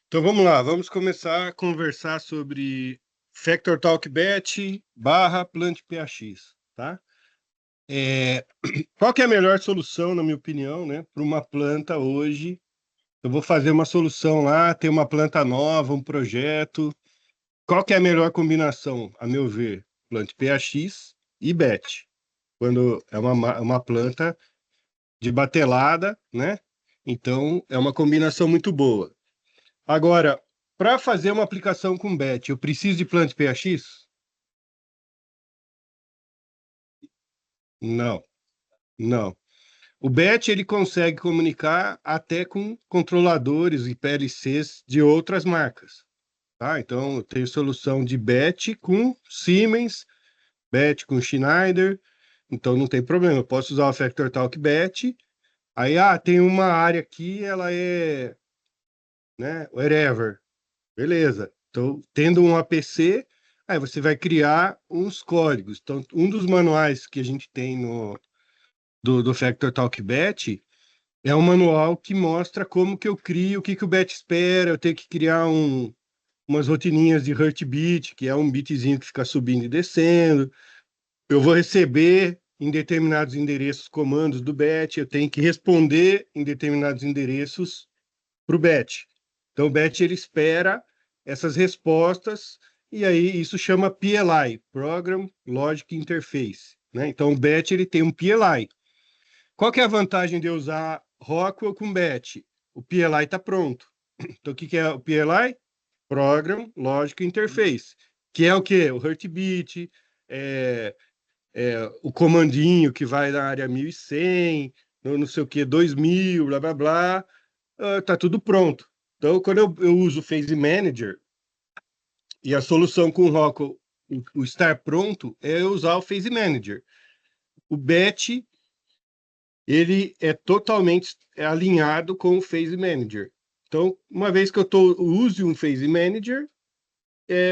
Então vamos lá, vamos começar a conversar sobre Factor Talk Bet barra Plant PAX, tá? É, qual que é a melhor solução, na minha opinião, né, para uma planta hoje? Eu vou fazer uma solução lá, tem uma planta nova, um projeto. Qual que é a melhor combinação, a meu ver? Plant PAX e Bet, quando é uma planta de batelada, né? Então é uma combinação muito boa. Agora, para fazer uma aplicação com BET, eu preciso de Plant PAX? Não, não. O BET ele consegue comunicar até com controladores e PLCs de outras marcas, tá? Então, eu tenho solução de BET com Siemens, BET com Schneider, então não tem problema. Eu posso usar o Factor Talk BET. Aí, tem uma área aqui, ela é, né, wherever. Beleza. Então, tendo um APC, aí você vai criar uns códigos. Então, um dos manuais que a gente tem do Factor Talk Bet é um manual que mostra como que eu crio, o que que o Bet espera. Eu tenho que criar umas rotininhas de Heartbeat, que é um bitzinho que fica subindo e descendo. Eu vou receber em determinados endereços comandos do Bet, eu tenho que responder em determinados endereços para o BET. Então, o BET ele espera essas respostas e aí isso chama PLI, Program Logic Interface, né? Então, o BET ele tem um PLI. Qual que é a vantagem de eu usar Rockwell com BET? O PLI está pronto. Então, o que é o PLI? Program Logic Interface, que é o quê? O Heartbeat, é, o comandinho que vai na área 1100, não sei o que, 2000, blá, blá, blá, tá tudo pronto. Então, quando eu uso o Phase Manager e a solução com o Rockwell, o estar pronto, é eu usar o Phase Manager. O BET, ele é totalmente alinhado com o Phase Manager. Então, uma vez que use um Phase Manager,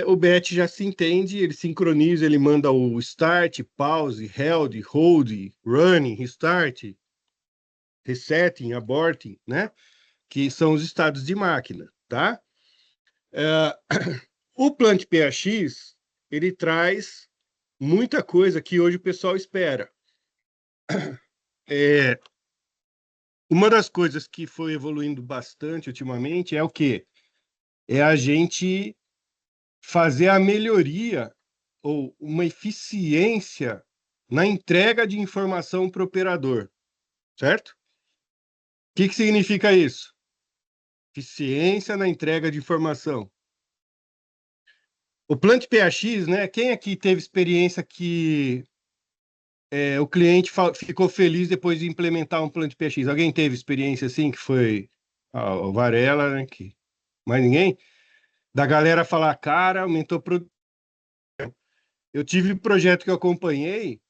o BET já se entende, ele sincroniza, ele manda o start, pause, held, hold, running, restart, resetting, aborting, né? Que são os estados de máquina, tá? É, o Plant PAX, ele traz muita coisa que hoje o pessoal espera. É, uma das coisas que foi evoluindo bastante ultimamente é o quê? É a gente fazer a melhoria ou uma eficiência na entrega de informação para o operador, certo? O que significa isso? Eficiência na entrega de informação. O Plant PAX, né? Quem aqui teve experiência que o cliente ficou feliz depois de implementar um Plant PAX? Alguém teve experiência assim, que foi o Varela, né? Mais ninguém? Da galera falar, cara, aumentou. Eu tive um projeto que eu acompanhei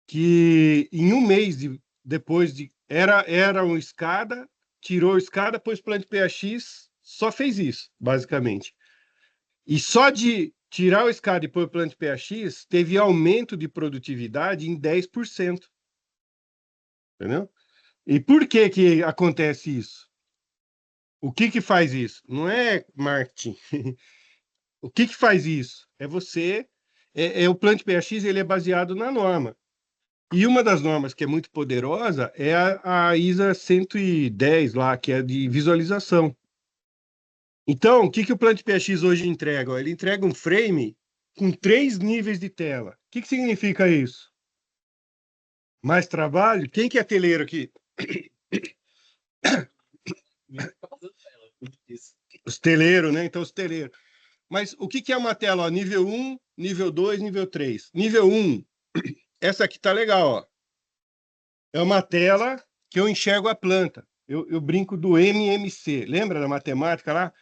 que em um mês depois de. Era um escada, tirou a escada, pôs Plant PAX, só fez isso, basicamente. E só de tirar o escada e pôr Plant PAX, teve aumento de produtividade em 10%. Entendeu? E por que que acontece isso? O que que faz isso? Não é marketing. O que que faz isso? É você. O Plant PAX, ele é baseado na norma. E uma das normas que é muito poderosa é a ISA 110 lá, que é de visualização. Então, o que que o Plant PAX hoje entrega? Ó, ele entrega um frame com 3 níveis de tela. O que que significa isso? Mais trabalho? Quem que é teleiro aqui? Os teleiros, né? Então, os teleiros. Mas o que que é uma tela? Ó, nível 1, nível 2, nível 3. Nível 1, essa aqui tá legal, ó. É uma tela que eu enxergo a planta. Eu brinco do MMC. Lembra da matemática lá?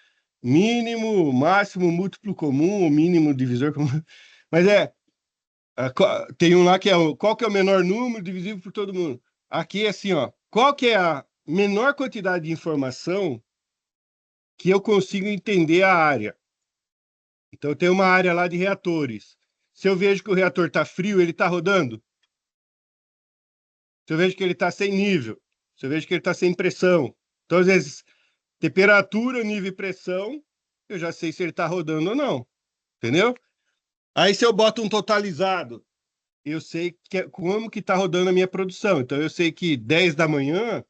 Mínimo, máximo, múltiplo comum, o mínimo divisor comum. Mas tem um lá que é qual que é o menor número divisível por todo mundo. Aqui é assim, ó. Qual que é a menor quantidade de informação que eu consigo entender a área? Então, tem uma área lá de reatores. Se eu vejo que o reator está frio, ele está rodando? Se eu vejo que ele está sem nível? Se eu vejo que ele está sem pressão? Então, às vezes, Temperatura, nível e pressão, eu já sei se ele está rodando ou não, entendeu? Aí se eu boto um totalizado, eu sei como que está rodando a minha produção. Então eu sei que 10 da manhã,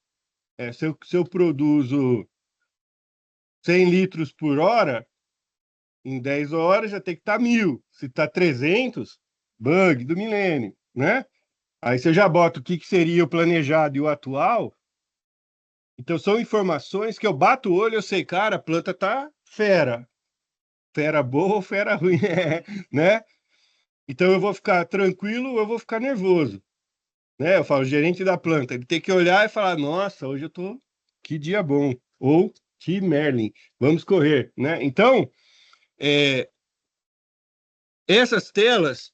se eu produzo 100 litros por hora, em 10 horas já tem que estar 1.000. Se está 300, bug do milênio, né? Aí você já bota o que seria o planejado e o atual. Então são informações que eu bato o olho e eu sei, cara, a planta tá fera. Fera boa ou fera ruim, né? Então eu vou ficar tranquilo ou eu vou ficar nervoso, né? Eu falo, gerente da planta, ele tem que olhar e falar, nossa, hoje eu tô, que dia bom, ou que Merlin, vamos correr, né? Então, é, essas telas,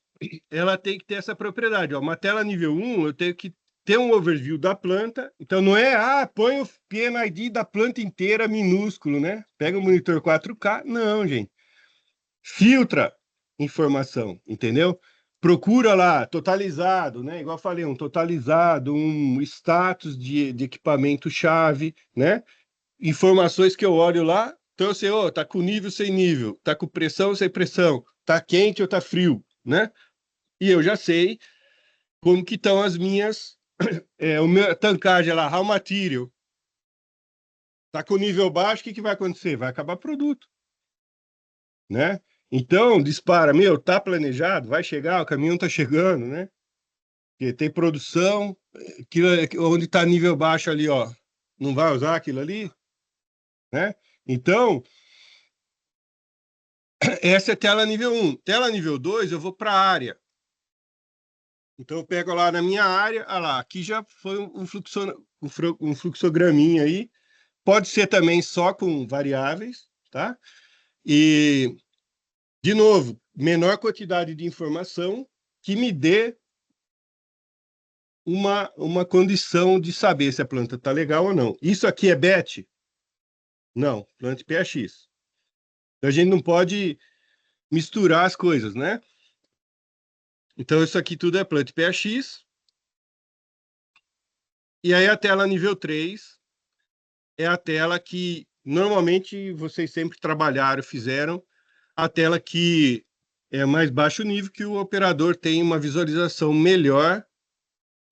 ela tem que ter essa propriedade, ó. Uma tela nível 1, eu tenho que ter um overview da planta, então não é, põe o PNID da planta inteira minúsculo, né? Pega o monitor 4K, não, gente. Filtra informação, entendeu? Procura lá, totalizado, né? Igual eu falei, um totalizado, um status de equipamento-chave, né? Informações que eu olho lá, então eu sei, tá com nível sem nível, tá com pressão sem pressão, tá quente ou tá frio, né? E eu já sei como que estão as minhas, o meu tancagem lá, raw material, tá com nível baixo, o que que vai acontecer? Vai acabar produto, né? Então, dispara, meu, tá planejado, vai chegar, o caminhão tá chegando, né? Porque tem produção, aquilo, onde tá nível baixo ali, ó, não vai usar aquilo ali, né? Então, essa é tela nível 1. Tela nível 2, eu vou para a área. Então, eu pego lá na minha área, lá, aqui já foi um fluxograminha aí. Pode ser também só com variáveis, tá? E, de novo, menor quantidade de informação que me dê uma condição de saber se a planta está legal ou não. Isso aqui é BET? Não, planta PAX. Então, a gente não pode misturar as coisas, né? Então, isso aqui tudo é planta PAX. E aí, a tela nível 3 é a tela que, normalmente, vocês sempre trabalharam, fizeram, a tela que é mais baixo nível, que o operador tem uma visualização melhor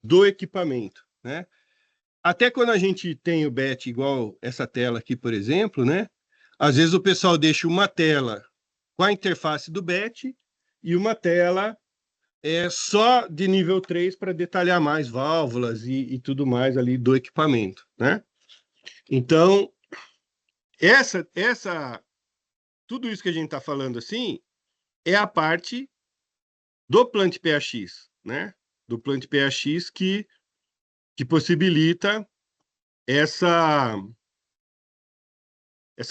do equipamento, né? Até quando a gente tem o BET igual essa tela aqui, por exemplo, né? Às vezes o pessoal deixa uma tela com a interface do BET e uma tela só de nível 3 para detalhar mais válvulas e tudo mais ali do equipamento, né? Então, tudo isso que a gente está falando assim é a parte do Plant PAX, né? Do Plant PAX que possibilita essa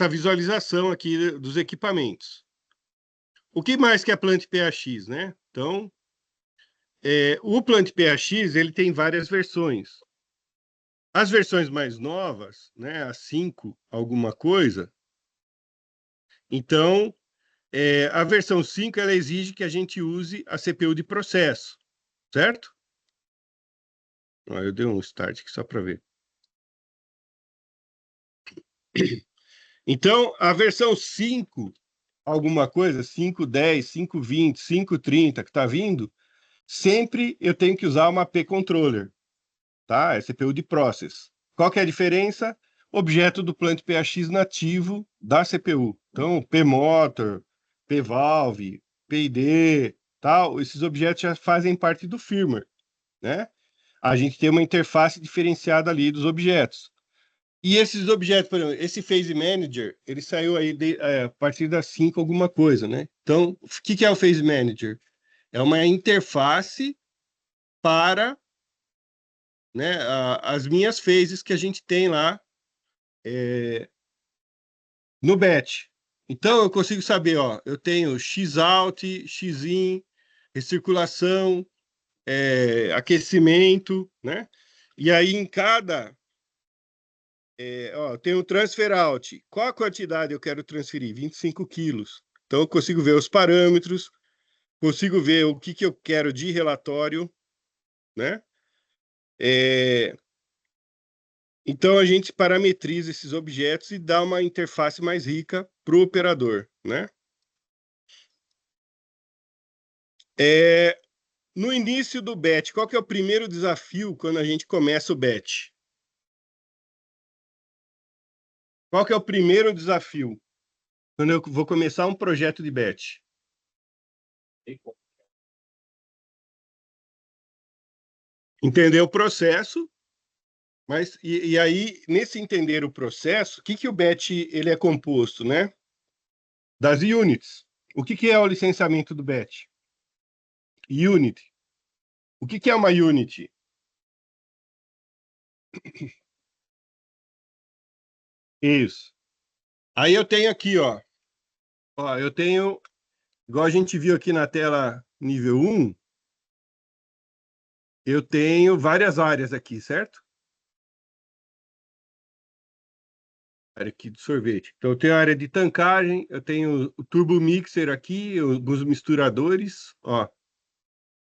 visualização aqui dos equipamentos. O que mais que é Plant PAX, né? Então, o Plant PAX ele tem várias versões. As versões mais novas, né, a 5 alguma coisa, então, a versão 5 ela exige que a gente use a CPU de processo, certo? Eu dei um start aqui só para ver. Então, a versão 5 alguma coisa, 5.10, 5.20, 5.30 que está vindo, sempre eu tenho que usar uma P-controller, tá? É CPU de process. Qual que é a diferença? Objeto do Plant PAX nativo da CPU. Então, P-motor, P-valve, PID, tal, esses objetos já fazem parte do firmware, né? A gente tem uma interface diferenciada ali dos objetos. E esses objetos, por exemplo, esse Phase Manager, ele saiu aí a partir das 5 alguma coisa, né? Então, o que é o Phase Manager? É uma interface para, né, as minhas phases que a gente tem lá no batch. Então, eu consigo saber, ó, eu tenho X-out, X-in, recirculação, aquecimento, né? E aí, em cada tem o transfer out. Qual a quantidade eu quero transferir? 25 quilos. Então, eu consigo ver os parâmetros, consigo ver o que eu quero de relatório, né? Então a gente parametriza esses objetos e dá uma interface mais rica para o operador, né? É, no início do batch, qual que é o primeiro desafio quando a gente começa o batch? Qual que é o primeiro desafio quando eu vou começar um projeto de batch? Entender o processo, mas e aí, nesse entender o processo, o que que o batch ele é composto, né? Das units. O que que é o licenciamento do batch? Unit. O que que é uma unit? Isso. Aí eu tenho aqui, ó, eu tenho, igual a gente viu aqui na tela nível um, eu tenho várias áreas aqui, certo? Área aqui de sorvete. Então eu tenho a área de tancagem, eu tenho o turbo mixer aqui, alguns misturadores, ó.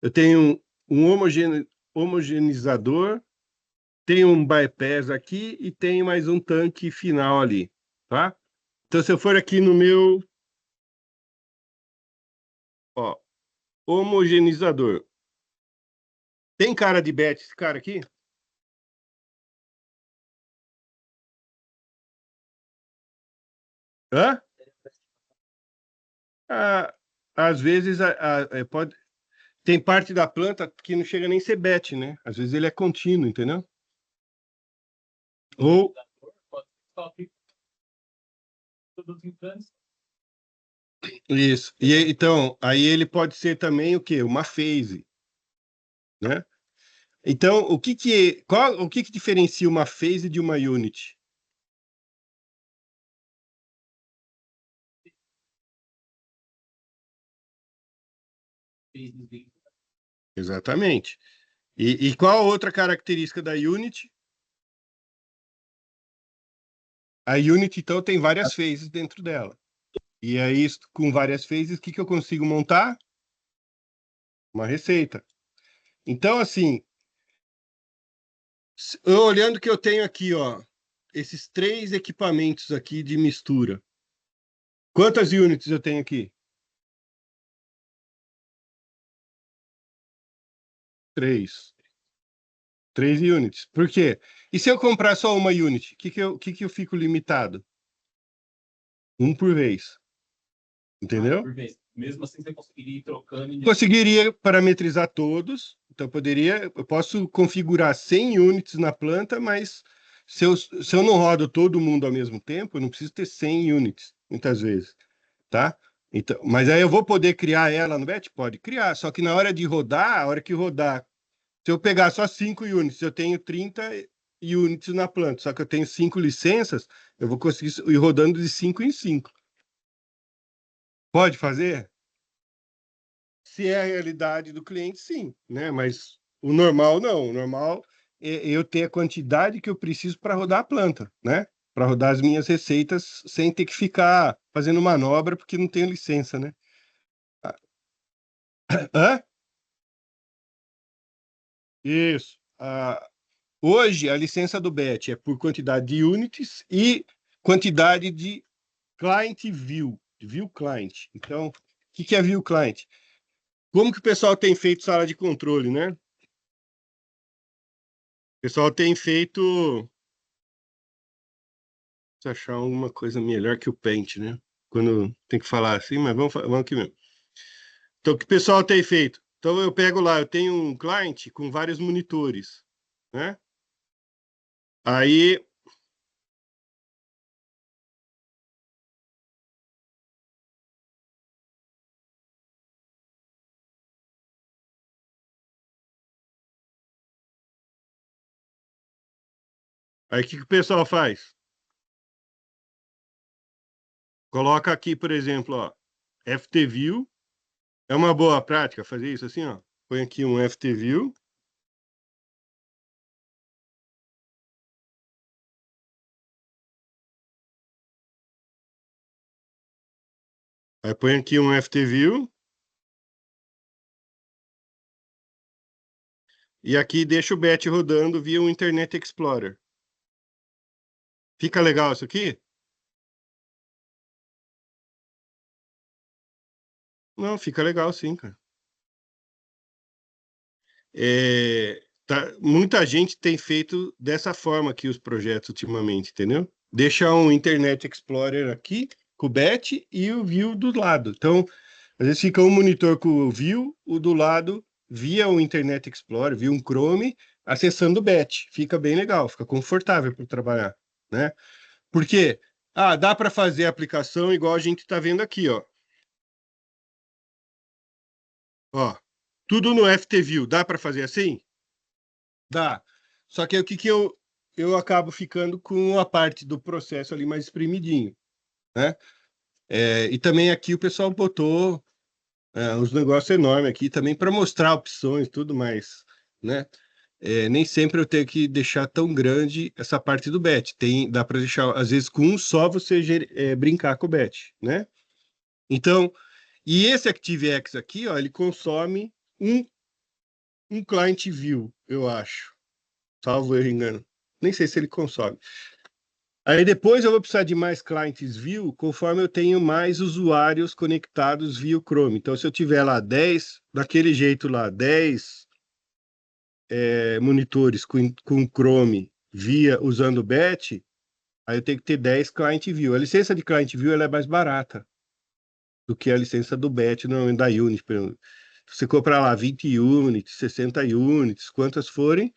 Eu tenho um homogeneizador, tenho um bypass aqui e tenho mais um tanque final ali, tá? Então se eu for aqui no meu, ó, homogeneizador, tem cara de batch esse cara aqui? Hã? Ah, às vezes pode, tem parte da planta que não chega nem a ser batch, né? Às vezes ele é contínuo, entendeu? Ou isso. Então, aí ele pode ser também o quê? Uma phase, né? Então, o que que diferencia uma phase de uma unit? Exatamente. E qual a outra característica da unit? A unit, então, tem várias phases dentro dela. E aí, com várias phases, o que que eu consigo montar? Uma receita. Então, assim, eu olhando que eu tenho aqui, ó, esses três equipamentos aqui de mistura. Quantas units eu tenho aqui? Três. Três units. Por quê? E se eu comprar só uma unit, que eu fico limitado? Um por vez. Entendeu? Por vez. Mesmo assim, você conseguiria ir trocando. Conseguiria parametrizar todos. Então, eu posso configurar 100 units na planta, mas se eu não rodo todo mundo ao mesmo tempo, eu não preciso ter 100 units, muitas vezes, tá? Então, mas aí eu vou poder criar ela no batch? Pode criar, só que na hora de rodar, a hora que rodar, se eu pegar só 5 units, eu tenho 30 units na planta, só que eu tenho 5 licenças, eu vou conseguir ir rodando de 5 em 5. Pode fazer? Se é a realidade do cliente, sim, né? Mas o normal não. O normal é eu ter a quantidade que eu preciso para rodar a planta, né? Para rodar as minhas receitas sem ter que ficar fazendo manobra porque não tenho licença, né? Ah, hã? Isso. Hoje, a licença do BET é por quantidade de units e quantidade de client view client. Então, o que que é view client? Como que o pessoal tem feito sala de controle, né? O pessoal tem feito se achar alguma coisa melhor que o Paint, né? Quando tem que falar assim, mas vamos aqui mesmo. Então, o que o pessoal tem feito? Então, eu pego lá, eu tenho um client com vários monitores, né? Aí, aí, o que que o pessoal faz? Coloca aqui, por exemplo, ó, FTView. É uma boa prática fazer isso assim, ó. Põe aqui um FTView. Aí põe aqui um FTView. E aqui deixa o batch rodando via o Internet Explorer. Fica legal isso aqui? Não, fica legal sim, cara. Muita gente tem feito dessa forma aqui os projetos ultimamente, entendeu? Deixa um Internet Explorer aqui, com o BET e o View do lado. Então, às vezes fica um monitor com o View, o do lado via o Internet Explorer, via um Chrome, acessando o BET. Fica bem legal, fica confortável para trabalhar, né? Porque, dá para fazer a aplicação igual a gente está vendo aqui, ó. Ó, tudo no FTView, dá para fazer assim? Dá. Só que o que que eu acabo ficando com a parte do processo ali mais espremidinho, né? E também aqui o pessoal botou uns negócios enormes aqui também para mostrar opções e tudo mais, né? Nem sempre eu tenho que deixar tão grande essa parte do bet. Dá para deixar, às vezes, com um só você brincar com o bet, né? Então, e esse ActiveX aqui, ó, ele consome um, um client view, eu acho, salvo eu engano. Nem sei se ele consome. Aí depois eu vou precisar de mais clients view, conforme eu tenho mais usuários conectados via o Chrome. Então, se eu tiver lá 10, daquele jeito lá, 10 monitores com Chrome via usando o BET, aí eu tenho que ter 10 client view. A licença de client view ela é mais barata do que a licença do BET normalmente da Unity. Por exemplo. Se você comprar lá 20 units, 60 units, quantas forem,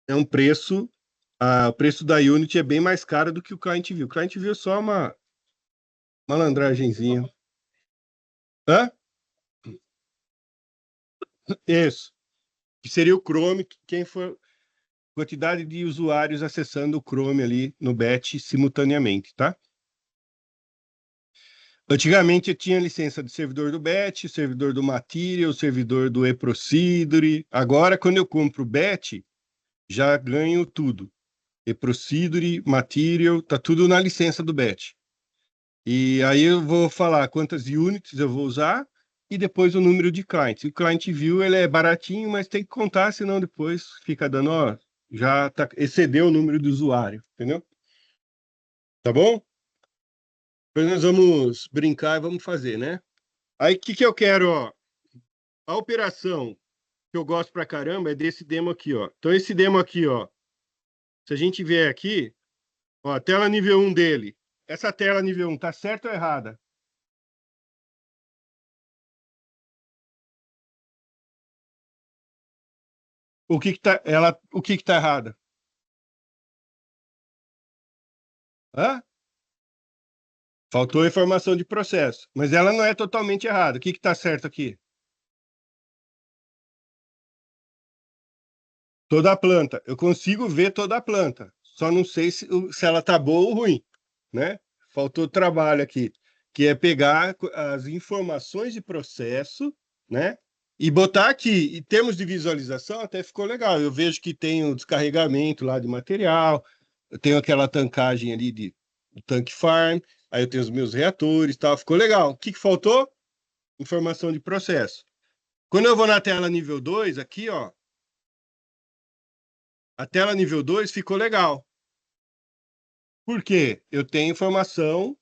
é um preço. O preço da Unity é bem mais caro do que o client view. O client view é só uma malandragenzinha. Hã? Isso. Que seria o Chrome, quem for quantidade de usuários acessando o Chrome ali no BET simultaneamente, tá? Antigamente eu tinha licença de servidor do BET, servidor do Material, servidor do eProcedure. Agora, quando eu compro o BET, já ganho tudo. eProcedure, Material, tá tudo na licença do BET. E aí eu vou falar quantas units eu vou usar e depois o número de clients. O client view ele é baratinho, mas tem que contar, senão depois fica dando, ó, excedeu o número de usuário, entendeu? Tá bom? Depois nós vamos brincar e vamos fazer, né? Aí o que que eu quero, ó? A operação que eu gosto pra caramba é desse demo aqui, ó. Então esse demo aqui, ó, se a gente vier aqui, ó, tela nível 1 dele. Essa tela nível 1 tá certa ou errada? O que que tá errado? Hã? Faltou informação de processo, mas ela não é totalmente errada. O que está certo aqui? Toda a planta. Eu consigo ver toda a planta. Só não sei se ela está boa ou ruim, né? Faltou trabalho aqui, que é pegar as informações de processo, né? E botar aqui. Em termos de visualização, até ficou legal. Eu vejo que tem o descarregamento lá de material, eu tenho aquela tancagem ali do tank farm, aí eu tenho os meus reatores, e tal. Ficou legal. O que que faltou? Informação de processo. Quando eu vou na tela nível 2 aqui, ó, a tela nível 2 ficou legal. Por quê? Eu tenho informação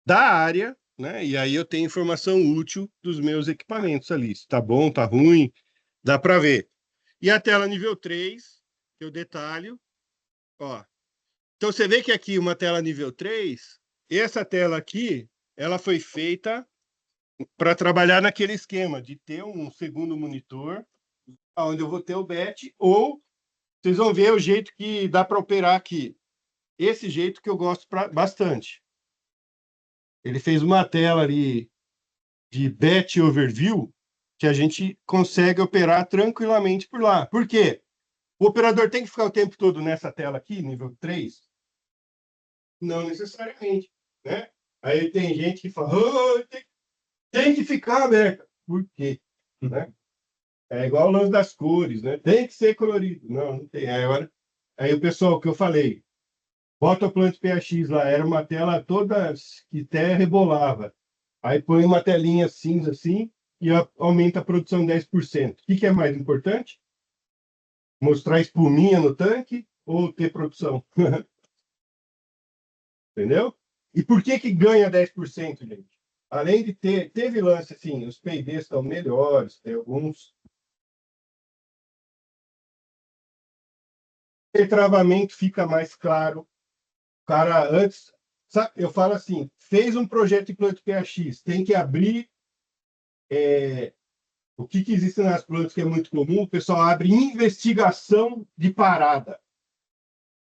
da área, né? E aí eu tenho informação útil dos meus equipamentos ali. Se tá bom, tá ruim, dá para ver. E a tela nível 3, que eu detalho, ó. Então você vê que aqui uma tela nível 3, essa tela aqui, ela foi feita para trabalhar naquele esquema de ter um segundo monitor, onde eu vou ter o BET, ou vocês vão ver o jeito que dá para operar aqui. Esse jeito que eu gosto bastante. Ele fez uma tela ali de batch overview que a gente consegue operar tranquilamente por lá. Por quê? O operador tem que ficar o tempo todo nessa tela aqui, nível 3? Não necessariamente, né? Aí tem gente que fala, oh, tem que ficar aberta. Por quê? Né? É igual o lance das cores, né? Tem que ser colorido. Não, não tem. Aí o pessoal que eu falei, bota o Plant PAX lá, era uma tela toda que até rebolava. Aí põe uma telinha cinza assim e aumenta a produção 10%. O que que é mais importante? Mostrar espuminha no tanque ou ter produção? Entendeu? E por que que ganha 10%, gente? Além de teve lance assim, os P&Ds estão melhores, tem alguns. O travamento fica mais claro. O cara antes, sabe, eu falo assim, fez um projeto de plano PAX, tem que abrir o que existe nas plantas que é muito comum, o pessoal abre investigação de parada.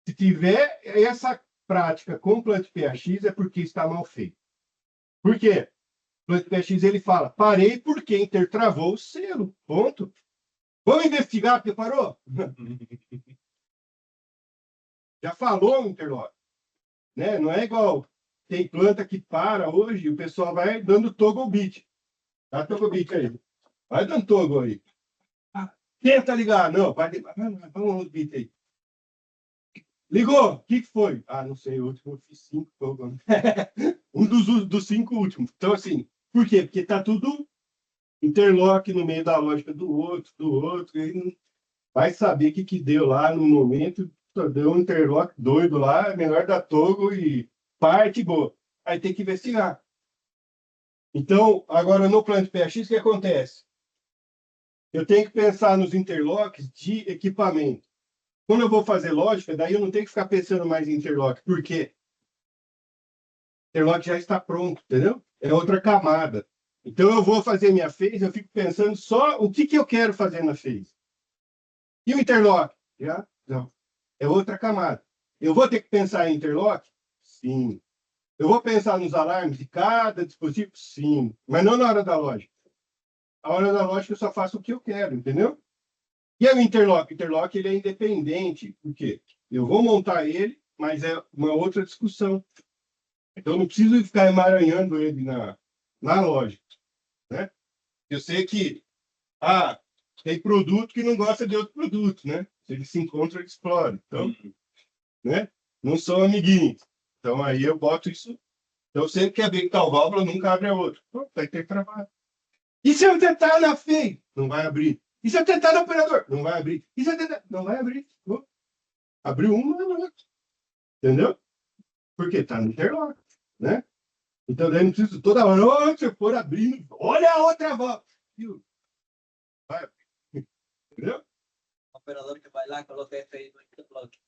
Se tiver essa prática com plano PAX, é porque está mal feito. Por quê? O plano PAX ele fala, parei porque intertravou o selo, ponto. Vamos investigar porque parou? Já falou o interlock, né? Não é igual tem planta que para hoje, o pessoal vai dando toggle bit. Dá toggle bit aí. Vai dando toggle aí. Ah, tenta ligar. Não, vamos no bit aí. Ligou. O que foi? Ah, não sei. O último eu fiz 5 toggle. Um dos 5 últimos. Então, assim, por quê? Porque tá tudo interlock no meio da lógica do outro. E não vai saber o que deu lá no momento. Deu um interlock doido lá. É melhor dar toggle e parte boa. Aí tem que investigar. Então, agora no plano de PAX, o que acontece? Eu tenho que pensar nos interlocks de equipamento. Quando eu vou fazer lógica, daí eu não tenho que ficar pensando mais em interlock, porque o interlock já está pronto, entendeu? É outra camada. Então eu vou fazer minha phase, eu fico pensando só o que eu quero fazer na phase. E o interlock? Já? Não. É outra camada. Eu vou ter que pensar em interlock? Sim. Eu vou pensar nos alarmes de cada dispositivo? Sim. Mas não na hora da lógica. A hora da lógica eu só faço o que eu quero, entendeu? E aí o interlock? O interlock ele é independente. Por quê? Eu vou montar ele, mas é uma outra discussão. Então eu não preciso ficar emaranhando ele na lógica, né? Eu sei que tem produto que não gosta de outro produto, né? Se eles se encontram, eles explodem. Então, né? Não são amiguinhos. Então aí eu boto isso. Então sempre que abrir tal válvula, nunca abre a outra. Então, vai ter trabalho. E se eu tentar na FEI? Não vai abrir. E se eu tentar no operador? Não vai abrir. E se eu tentar? Não vai abrir. Abriu uma, não vai. Entendeu? Porque está no interlock, né? Então daí não precisa toda hora, oh, se eu for abrindo, olha a outra volta. Vai abrir. Entendeu? O operador que vai lá, coloca FI no interlock.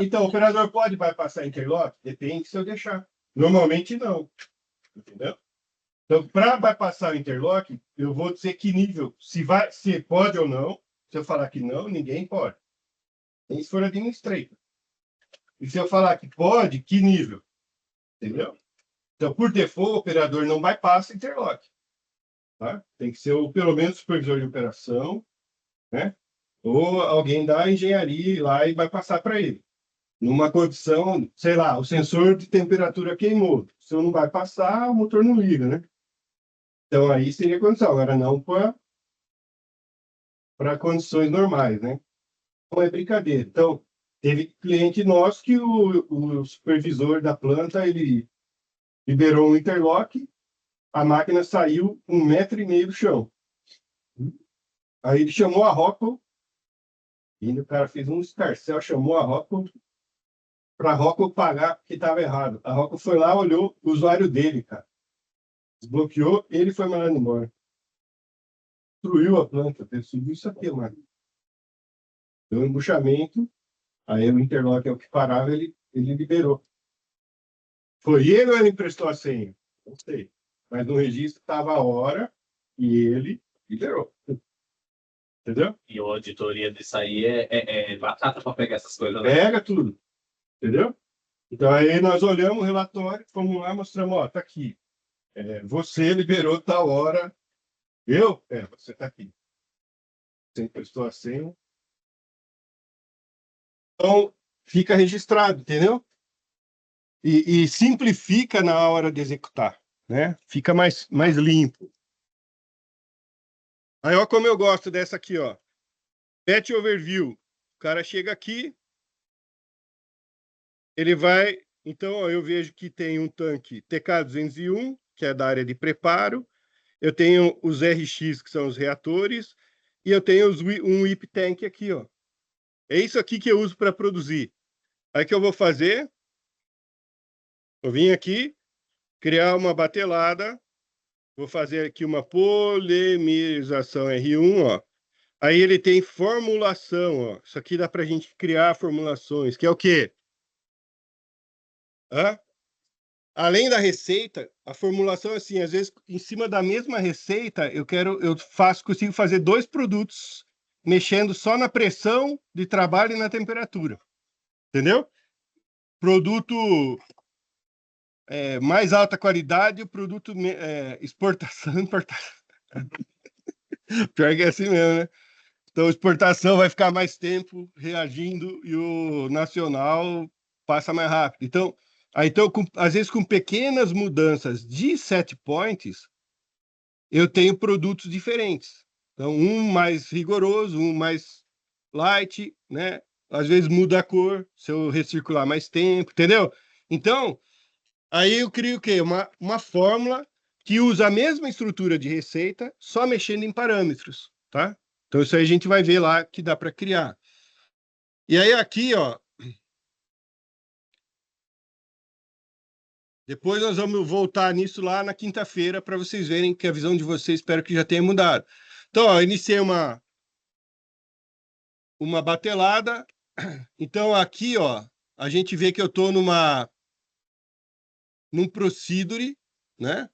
Então, o operador pode bypassar interlock? Depende se eu deixar. Normalmente não. Entendeu? Então, para bypassar o interlock, eu vou dizer que nível, se pode ou não. Se eu falar que não, ninguém pode. Nem se for administrator. E se eu falar que pode, que nível? Entendeu? Então, por default, o operador não bypassa interlock. Tá? Tem que ser pelo menos supervisor de operação, né? Ou alguém da engenharia lá e vai passar para ele. Numa condição, sei lá, o sensor de temperatura queimou. Se eu não vai passar, o motor não liga, né? Então aí seria condição, agora não para condições normais, né? Não é brincadeira. Então, teve cliente nosso que o supervisor da planta, ele liberou um interlock, a máquina saiu 1,5 m do chão. Aí ele chamou a Rockwell, e o cara fez um escarcéu, chamou a Rockwell para a Rockwell pagar porque estava errado. A Rockwell foi lá, olhou o usuário dele, cara. Desbloqueou, ele foi mandado embora. Destruiu a planta, subiu isso aqui, mano. Deu um embuchamento, aí o interlock é o que parava, ele liberou. Foi ele ou ele emprestou a senha? Não sei. Mas no registro estava a hora e ele liberou. Entendeu? E a auditoria disso aí é batata para pegar essas coisas, né? Pega tudo. Entendeu? Então aí nós olhamos o relatório, fomos lá, mostramos, ó, tá aqui. Você liberou tal hora. Eu? Você tá aqui. Você emprestou a senha. Então, fica registrado, entendeu? E simplifica na hora de executar, né? Fica mais limpo. Aí, ó, como eu gosto dessa aqui, ó. Batch Overview. O cara chega aqui, ele vai... Então, ó, eu vejo que tem um tanque TK201, que é da área de preparo. Eu tenho os RX, que são os reatores. E eu tenho um WIP Tank aqui, ó. É isso aqui que eu uso para produzir. Aí, o que eu vou fazer? Eu vim aqui criar uma batelada, vou fazer aqui uma polimerização R1, ó. Aí ele tem formulação, ó. Isso aqui dá para a gente criar formulações, que é o quê? Hã? Além da receita, a formulação é assim, às vezes em cima da mesma receita, consigo fazer dois produtos mexendo só na pressão de trabalho e na temperatura. Entendeu? Produto mais alta qualidade, o produto exportação, importação. Pior que é assim mesmo, né? Então, exportação vai ficar mais tempo reagindo e o nacional passa mais rápido. Então, às vezes, com pequenas mudanças de set points, eu tenho produtos diferentes. Então, um mais rigoroso, um mais light, né? Às vezes muda a cor, se eu recircular mais tempo, entendeu? Então, aí eu crio o quê? Uma fórmula que usa a mesma estrutura de receita, só mexendo em parâmetros, tá? Então, isso aí a gente vai ver lá que dá para criar. E aí aqui, ó, depois nós vamos voltar nisso lá na quinta-feira para vocês verem que a visão de vocês espero que já tenha mudado. Então, ó, iniciei uma batelada. Então, aqui, ó, a gente vê que eu estou num procedure, né?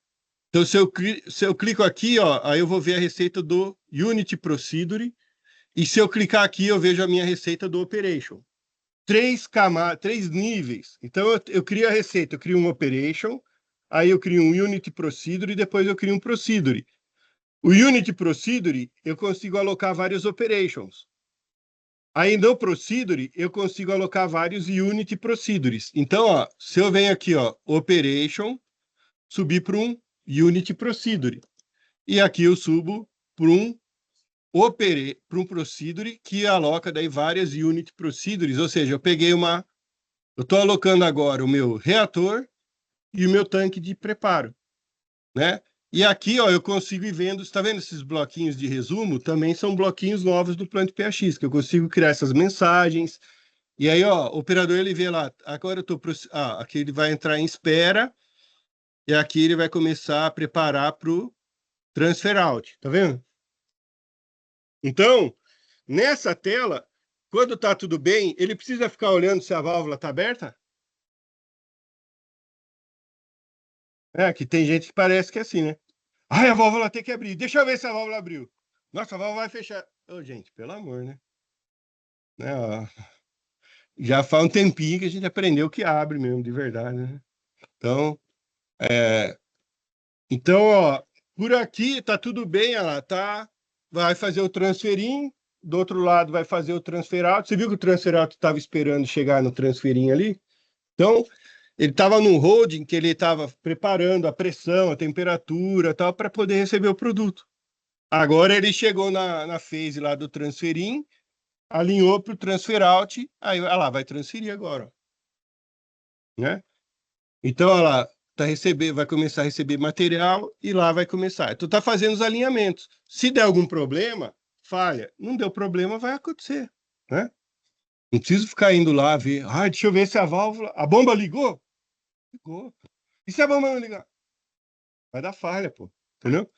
Então, se eu clico aqui, ó, aí eu vou ver a receita do Unity Procedure. E se eu clicar aqui, eu vejo a minha receita do Operation. Três níveis. Então, eu crio a receita, eu crio um Operation, aí eu crio um Unity Procedure e depois eu crio um Procedure. O Unity Procedure, eu consigo alocar vários Operations. Aí no Procedure, eu consigo alocar vários Unity Procedures. Então, ó, se eu venho aqui, ó, Operation, subir para um Unity Procedure. E aqui eu subo para um Procedure que aloca daí várias Unity Procedures, ou seja, eu estou alocando agora o meu reator e o meu tanque de preparo, né? E aqui, ó, eu consigo ir vendo, está vendo esses bloquinhos de resumo? Também são bloquinhos novos do Plant PAX, que eu consigo criar essas mensagens. E aí, ó, o operador ele vê lá, agora eu estou, aqui ele vai entrar em espera e aqui ele vai começar a preparar para o transfer out, tá vendo? Então, nessa tela, quando está tudo bem, ele precisa ficar olhando se a válvula está aberta? É, que tem gente que parece que é assim, né? Ai, a válvula tem que abrir. Deixa eu ver se a válvula abriu. Nossa, a válvula vai fechar. Ô, gente, pelo amor, né? Ó, já faz um tempinho que a gente aprendeu que abre mesmo, de verdade, né? Então, ó, por aqui tá tudo bem, ela tá. Vai fazer o transferin, do outro lado vai fazer o transfer out. Você viu que o transfer out estava esperando chegar no transferin ali? Então, ele estava num holding que ele estava preparando a pressão, a temperatura, tal, para poder receber o produto. Agora ele chegou na phase lá do transferin, alinhou para o transfer out, aí olha lá, vai transferir agora, né? Então, olha lá, vai começar a receber material e lá vai começar. Tu tá fazendo os alinhamentos. Se der algum problema, falha. Não deu problema, vai acontecer, né? Não preciso ficar indo lá ver. Ah, deixa eu ver se a válvula. A bomba ligou? Ligou. E se a bomba não ligar? Vai dar falha, pô. Entendeu?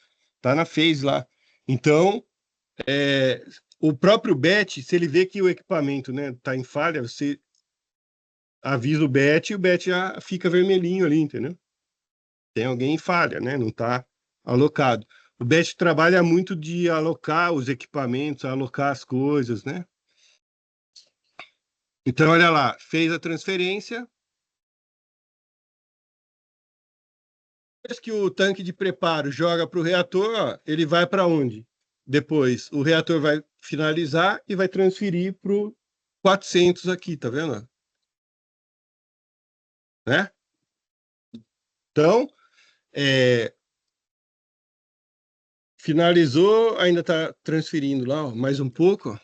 Tá na phase lá. Então, o próprio BET, se ele vê que o equipamento, né, tá em falha, você avisa o BET e o BET já fica vermelhinho ali, entendeu? Tem alguém em falha, né? Não está alocado. O BET trabalha muito de alocar os equipamentos, alocar as coisas, né? Então, olha lá, fez a transferência. Depois que o tanque de preparo joga para o reator, ó, ele vai para onde? Depois, o reator vai finalizar e vai transferir para o 400 aqui, tá vendo? Né? Então, é, finalizou, ainda está transferindo lá, ó, mais um pouco. Ó.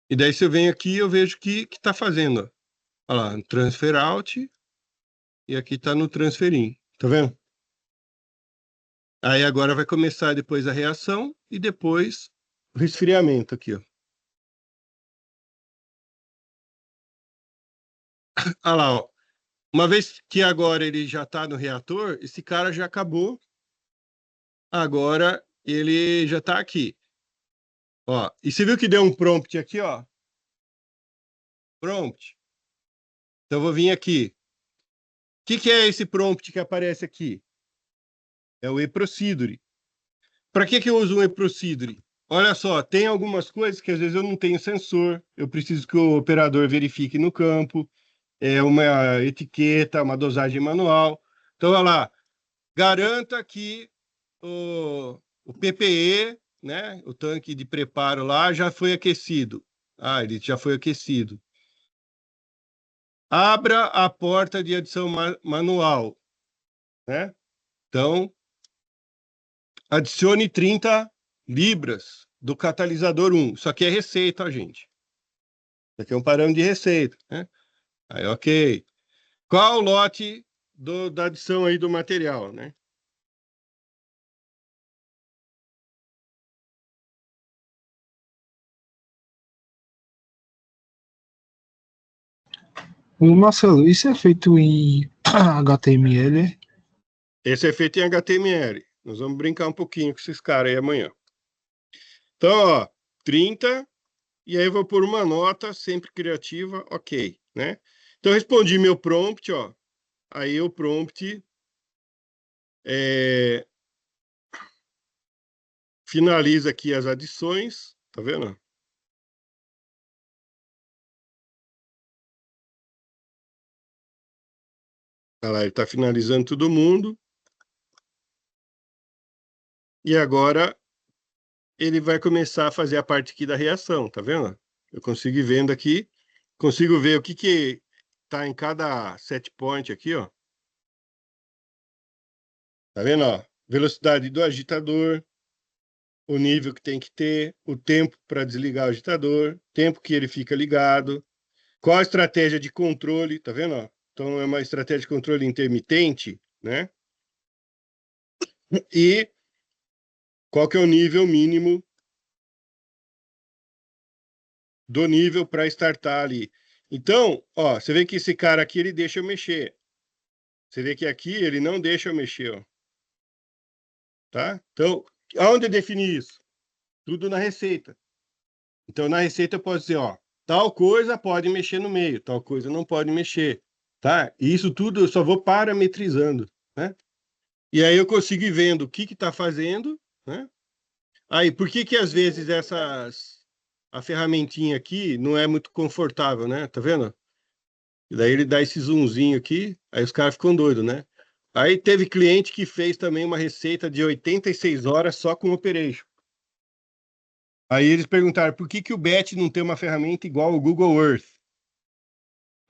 E daí, se eu venho aqui, eu vejo que está fazendo. Ó. Olha lá, transfer out, e aqui está no transfer in. Tá vendo? Aí agora vai começar depois a reação e depois o resfriamento aqui, ó. Ah lá, ó. Uma vez que agora ele já está no reator, esse cara já acabou. Agora ele já está aqui. Ó, e você viu que deu um prompt aqui, ó? Prompt. Então eu vou vir aqui. O que é esse prompt que aparece aqui? É o eProcedure. Para que eu uso um eProcedure? Olha só, tem algumas coisas que às vezes eu não tenho sensor, eu preciso que o operador verifique no campo, é uma etiqueta, uma dosagem manual. Então, olha lá, garanta que o PPE, né, o tanque de preparo lá, já foi aquecido. Ah, ele já foi aquecido. Abra a porta de adição manual, né? Então, adicione 30 libras do catalisador 1. Isso aqui é receita, gente. Isso aqui é um parâmetro de receita, né? Aí, ok. Qual o lote da adição aí do material, né? Ô, Marcelo, isso é feito em HTML? Esse é feito em HTML. Nós vamos brincar um pouquinho com esses caras aí amanhã. Então, ó, 30, e aí eu vou pôr uma nota, sempre criativa, ok, né? Então, eu respondi meu prompt, ó. Aí o prompt finaliza aqui as adições, tá vendo? Olha lá, ele está finalizando todo mundo. E agora ele vai começar a fazer a parte aqui da reação, tá vendo? Eu consigo ir vendo aqui, consigo ver o que está em cada set point aqui, ó. Tá vendo, ó? Velocidade do agitador, o nível que tem que ter, o tempo para desligar o agitador, tempo que ele fica ligado, qual a estratégia de controle, tá vendo, ó? Então é uma estratégia de controle intermitente, né? E qual que é o nível mínimo do nível para startar ali. Então, ó, você vê que esse cara aqui ele deixa eu mexer. Você vê que aqui ele não deixa eu mexer, ó. Tá? Então, aonde eu defini isso? Tudo na receita. Então, na receita eu posso dizer, ó, tal coisa pode mexer no meio, tal coisa não pode mexer, tá? E isso tudo eu só vou parametrizando, né? E aí eu consigo ir vendo o que está fazendo, né? Aí, por que às vezes a ferramentinha aqui não é muito confortável, né? Tá vendo? E daí ele dá esse zoomzinho aqui, aí os caras ficam doidos, né? Aí teve cliente que fez também uma receita de 86 horas só com Operation. Aí eles perguntaram por que o Bet não tem uma ferramenta igual o Google Earth.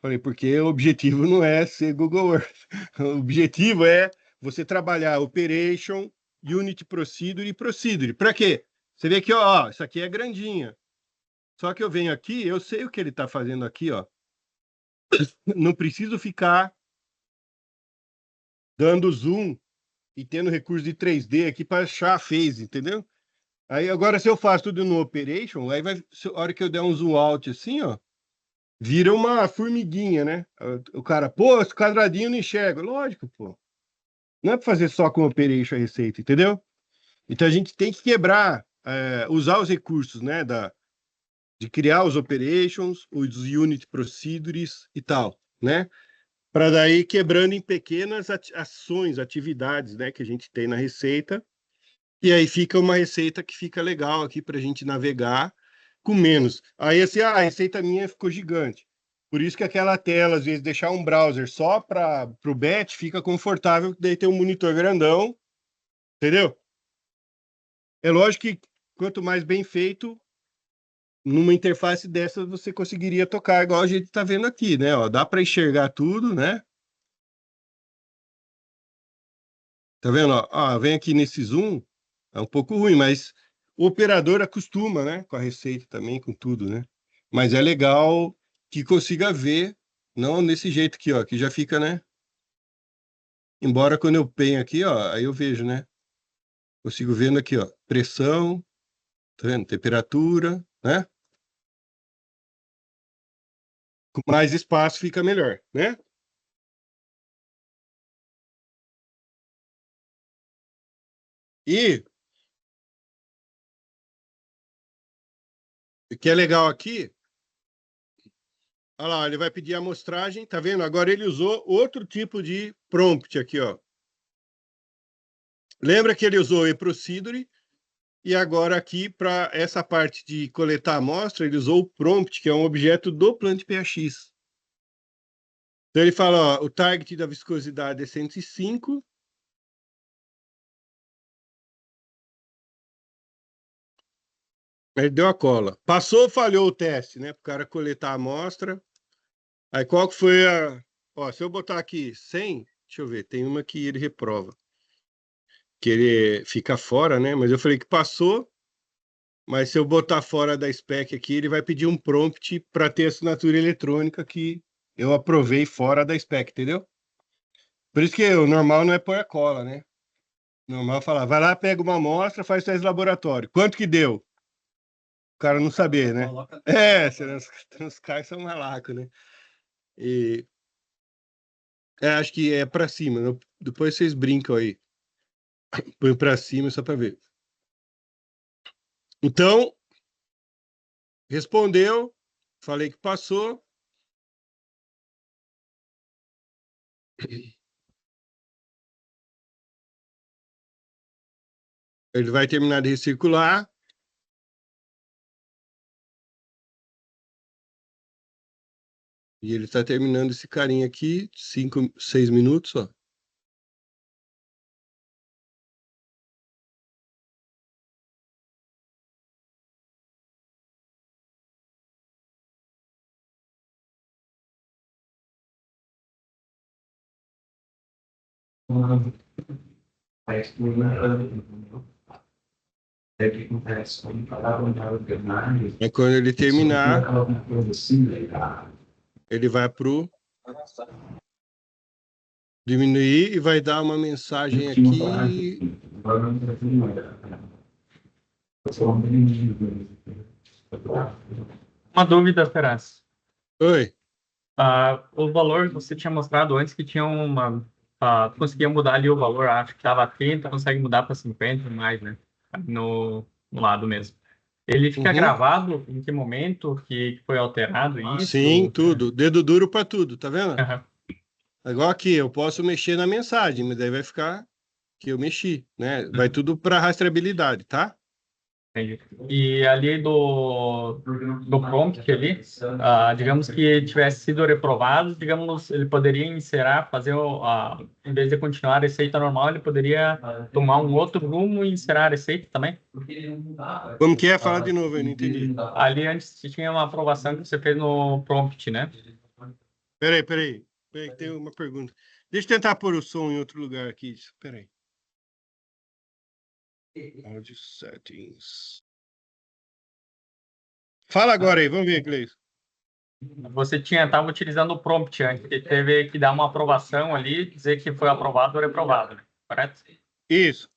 Falei, porque o objetivo não é ser Google Earth. O objetivo é você trabalhar Operation, Unit Procedure e Procedure. Para quê? Você vê aqui, ó, isso aqui é grandinha. Só que eu venho aqui, eu sei o que ele está fazendo aqui, ó. Não preciso ficar dando zoom e tendo recurso de 3D aqui para achar a phase, entendeu? Aí agora, se eu faço tudo no Operation, aí vai, a hora que eu der um zoom out assim, ó, vira uma formiguinha, né? O cara, pô, esse quadradinho não enxerga. Lógico, pô. Não é para fazer só com Operation a receita, entendeu? Então a gente tem que quebrar, usar os recursos, né, de criar os operations, os unit procedures e tal, né? Para daí quebrando em pequenas ações, atividades, né, que a gente tem na receita. E aí fica uma receita que fica legal aqui para a gente navegar com menos. Aí assim, a receita minha ficou gigante. Por isso que aquela tela, às vezes, deixar um browser só para o BET fica confortável, daí tem um monitor grandão, entendeu? É lógico que quanto mais bem feito, numa interface dessa você conseguiria tocar igual a gente está vendo aqui, né? Ó, dá para enxergar tudo, né? Tá vendo? Ó, vem aqui nesse zoom, é um pouco ruim, mas o operador acostuma, né? Com a receita também, com tudo, né? Mas é legal que consiga ver, não desse jeito aqui, ó, que já fica, né? Embora quando eu penho aqui, ó, aí eu vejo, né? Consigo vendo aqui, ó, pressão, tá vendo? Temperatura, né? Com mais espaço fica melhor, né? E o que é legal aqui, olha lá, ele vai pedir a amostragem, tá vendo? Agora ele usou outro tipo de prompt aqui, ó. Lembra que ele usou eProcedure e agora aqui para essa parte de coletar a amostra, ele usou o prompt, que é um objeto do PlantPAX. Então ele fala, ó, o target da viscosidade é 105. Ele deu a cola. Passou ou falhou o teste, né? Para o cara coletar a amostra. Aí qual que foi a... Ó, se eu botar aqui 100, deixa eu ver, tem uma que ele reprova. Que ele fica fora, né? Mas eu falei que passou, mas se eu botar fora da spec aqui, ele vai pedir um prompt para ter assinatura eletrônica que eu aprovei fora da spec, entendeu? Por isso que o normal não é pôr a cola, né? O normal é falar, vai lá, pega uma amostra, faz teste de laboratório. Quanto que deu? O cara não saber, né? É, os caras são malacos, né? E acho que é para cima. Depois vocês brincam aí. Põe para cima só para ver. Então, respondeu, falei que passou. Ele vai terminar de recircular. E ele está terminando esse carinha aqui, 5, 6 minutos, ó. É quando ele terminar, ele vai pro diminuir e vai dar uma mensagem aqui. Uma dúvida, Ferraz. Oi. O valor que você tinha mostrado antes que tinha uma... tu conseguia mudar ali o valor, acho que estava 30, consegue mudar para 50 mais, né? No lado mesmo. Ele fica gravado em que momento que foi alterado isso? Sim, tudo. Dedo duro para tudo, tá vendo? Uhum. Igual aqui, eu posso mexer na mensagem, mas daí vai ficar que eu mexi, né? Vai tudo para rastreabilidade, tá? Entendi. E ali do prompt ali, digamos que tivesse sido reprovado, digamos, ele poderia inserar, fazer, em vez de continuar a receita normal, ele poderia tomar um outro rumo e inserar a receita também? Como que é? Fala de novo, eu não entendi. Ali antes tinha uma aprovação que você fez no prompt, né? Peraí, tem uma pergunta. Deixa eu tentar pôr o som em outro lugar aqui. Peraí. Audio settings. Fala agora aí, vamos ver, Gleison. Você estava utilizando o prompt antes, que teve que dar uma aprovação ali, dizer que foi aprovado ou reprovado, né? Correto? Isso.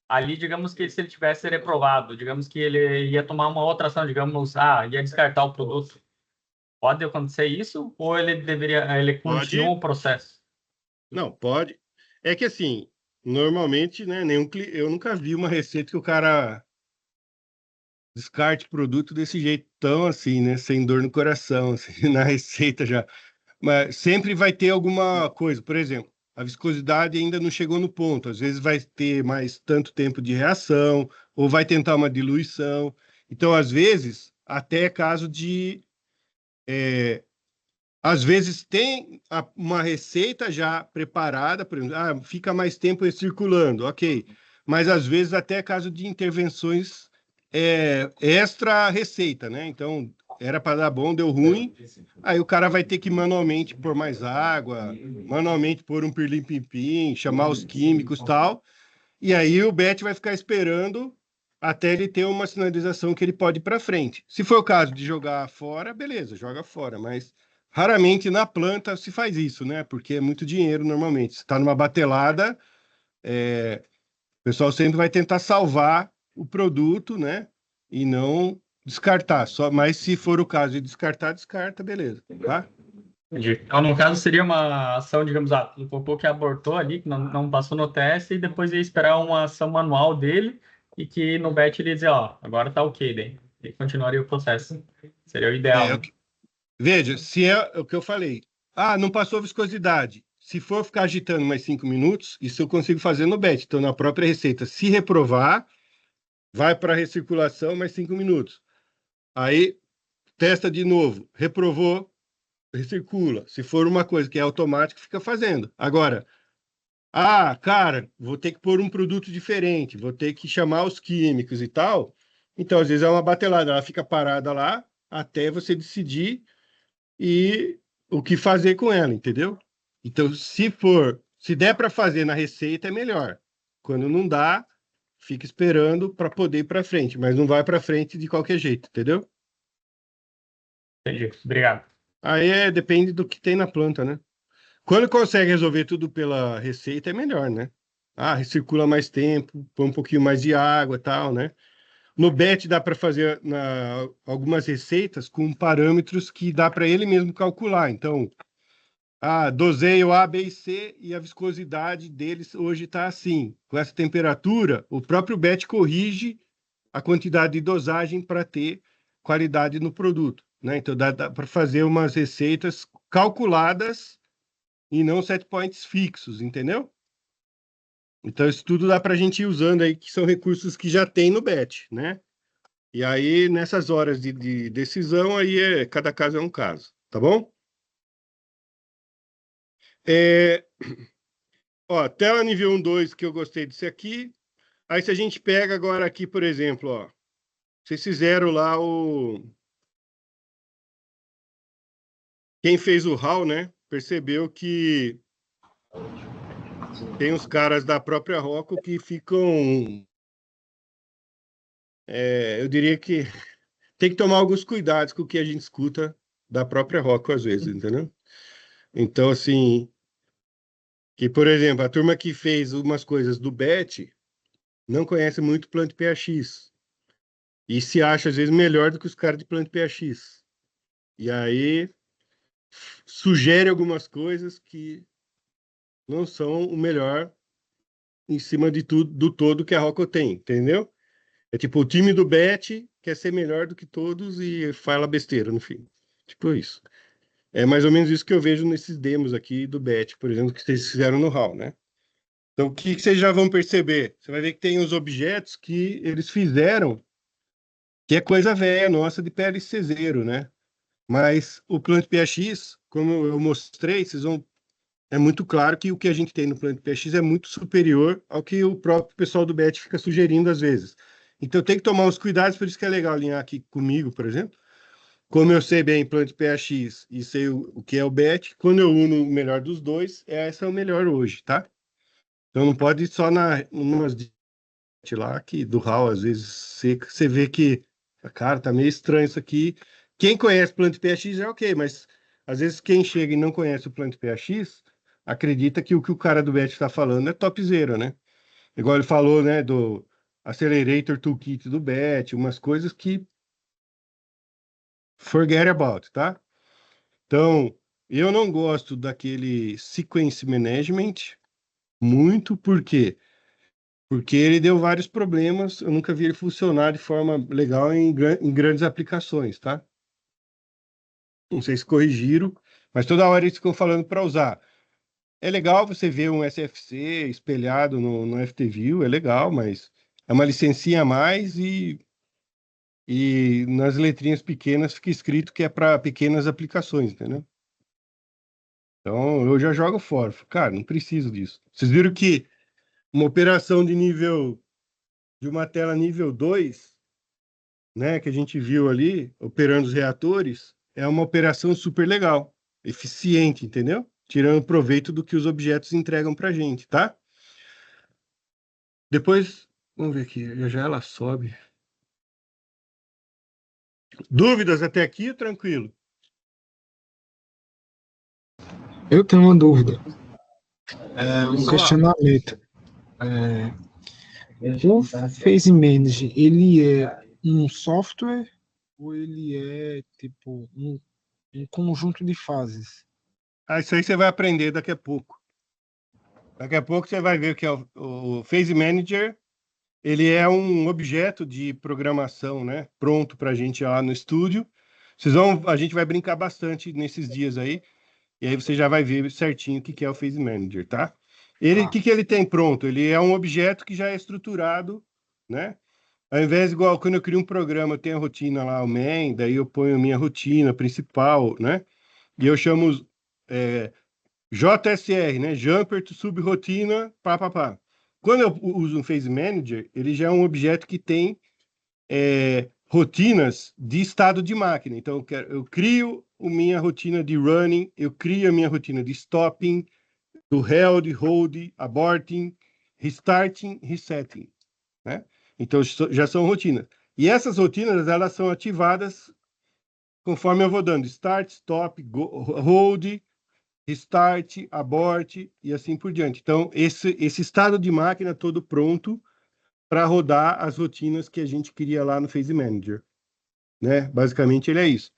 Ali, digamos que se ele tivesse reprovado, digamos que ele ia tomar uma outra ação, digamos, ia descartar o produto. Pode acontecer isso ou ele continua o processo? Não, pode. É que assim, normalmente, né, eu nunca vi uma receita que o cara descarte produto desse jeito tão assim, né, sem dor no coração, assim, na receita já. Mas sempre vai ter alguma coisa, por exemplo, a viscosidade ainda não chegou no ponto, às vezes vai ter mais tanto tempo de reação, ou vai tentar uma diluição. Então, às vezes, até é caso de às vezes tem uma receita já preparada, por exemplo, fica mais tempo circulando, ok. Mas às vezes até caso de intervenções extra receita, né? Então era para dar bom, deu ruim, aí o cara vai ter que manualmente pôr mais água, manualmente pôr um pirlim-pim-pim, chamar os químicos e tal, e aí o Bet vai ficar esperando até ele ter uma sinalização que ele pode ir para frente. Se for o caso de jogar fora, beleza, joga fora, mas raramente na planta se faz isso, né? Porque é muito dinheiro normalmente. Se está numa batelada, pessoal sempre vai tentar salvar o produto, né? E não descartar. Mas se for o caso de descartar, descarta, beleza, tá? Entendi. Então, no caso, seria uma ação, digamos, o cocô que abortou ali, que não passou no teste, e depois ia esperar uma ação manual dele, e que no BET ele ia dizer, ó, agora tá ok, daí. E continuaria o processo. Seria o ideal, né? Veja, se é o que eu falei. Ah, não passou viscosidade. Se for ficar agitando mais 5 minutos, isso eu consigo fazer no BET. Então, na própria receita, se reprovar, vai para a recirculação mais 5 minutos. Aí, testa de novo. Reprovou, recircula. Se for uma coisa que é automática, fica fazendo. Agora, cara, vou ter que pôr um produto diferente, vou ter que chamar os químicos e tal. Então, às vezes é uma batelada, ela fica parada lá até você decidir e o que fazer com ela, entendeu? Então, se der para fazer na receita, é melhor. Quando não dá, fica esperando para poder ir para frente, mas não vai para frente de qualquer jeito, entendeu? Entendi. Obrigado. Aí depende do que tem na planta, né? Quando consegue resolver tudo pela receita, é melhor, né? Recircula mais tempo, põe um pouquinho mais de água e tal, né? No BET dá para fazer algumas receitas com parâmetros que dá para ele mesmo calcular. Então, doseio A, B e C e a viscosidade deles hoje está assim. Com essa temperatura, o próprio BET corrige a quantidade de dosagem para ter qualidade no produto, né? Então, dá para fazer umas receitas calculadas e não set points fixos, entendeu? Então, isso tudo dá para a gente ir usando aí, que são recursos que já tem no BET, né? E aí, nessas horas de decisão, aí cada caso é um caso, tá bom? Tela nível 1, 2, que eu gostei disso aqui. Aí, se a gente pega agora aqui, por exemplo, vocês fizeram lá Quem fez o HAL, né? Percebeu que tem os caras da própria Rocco que ficam... eu diria que tem que tomar alguns cuidados com o que a gente escuta da própria Rocco às vezes, entendeu? Então, assim, que, por exemplo, a turma que fez umas coisas do BET não conhece muito Plant PAX e se acha, às vezes, melhor do que os caras de Plant PAX. E aí sugere algumas coisas que não são o melhor em cima de tudo, do todo que a Rocco tem, entendeu? É tipo, o time do BET quer ser melhor do que todos e fala besteira no fim. Tipo isso. É mais ou menos isso que eu vejo nesses demos aqui do BET, por exemplo, que vocês fizeram no HAL, né? Então, o que vocês já vão perceber? Você vai ver que tem os objetos que eles fizeram, que é coisa velha nossa de PLC zero, né? Mas o Plant PAX, como eu mostrei, é muito claro que o que a gente tem no Plant PAX é muito superior ao que o próprio pessoal do BET fica sugerindo às vezes. Então, tem que tomar uns cuidados, por isso que é legal alinhar aqui comigo, por exemplo. Como eu sei bem Plant PAX e sei o que é o BET, quando eu uno o melhor dos dois, essa é o melhor hoje, tá? Então não pode ir só umas lá que do HAL, às vezes você vê que, cara, tá meio estranho isso aqui. Quem conhece Plant PAX é ok, mas às vezes quem chega e não conhece o Plant PAX acredita que o cara do BET está falando é topzera, né? Igual ele falou, né, do Accelerator Toolkit do BET, umas coisas que forget about, tá? Então, eu não gosto daquele Sequence Management muito, por quê? Porque ele deu vários problemas, eu nunca vi ele funcionar de forma legal em grandes aplicações, tá? Não sei se corrigiram, mas toda hora eles ficam falando para usar. É legal você ver um SFC espelhado no FTView, é legal, mas é uma licencinha a mais e nas letrinhas pequenas fica escrito que é para pequenas aplicações, entendeu? Então eu já jogo fora. Cara, não preciso disso. Vocês viram que uma operação de uma tela nível 2, né, que a gente viu ali, operando os reatores, é uma operação super legal, eficiente, entendeu? Tirando proveito do que os objetos entregam para a gente, tá? Depois, vamos ver aqui, já ela sobe. Dúvidas até aqui, tranquilo? Eu tenho uma dúvida, um Só. questionamento. É, O Phase Manager, ele é um software ou ele é tipo um conjunto de fases? Ah, isso aí você vai aprender daqui a pouco. Daqui a pouco você vai ver o que é o Phase Manager. Ele é um objeto de programação, né? Pronto para a gente lá no estúdio. A gente vai brincar bastante nesses dias aí. E aí você já vai ver certinho o que é o Phase Manager, tá? O Tá. que ele tem pronto? Ele é um objeto que já é estruturado, né? Ao invés, igual quando eu crio um programa, eu tenho a rotina lá, o main, daí eu ponho a minha rotina principal, né? E eu chamo JSR, né? Jumper to subrotina, pá, pá, pá. Quando eu uso um Phase Manager, ele já é um objeto que tem rotinas de estado de máquina. Então, eu crio a minha rotina de running, eu crio a minha rotina de stopping, do held, hold, aborting, restarting, resetting, né? Então, já são rotinas. E essas rotinas, elas são ativadas conforme eu vou dando start, stop, hold, restart, abort e assim por diante. Então, esse estado de máquina todo pronto para rodar as rotinas que a gente cria lá no Phase Manager, né? Basicamente, ele é isso.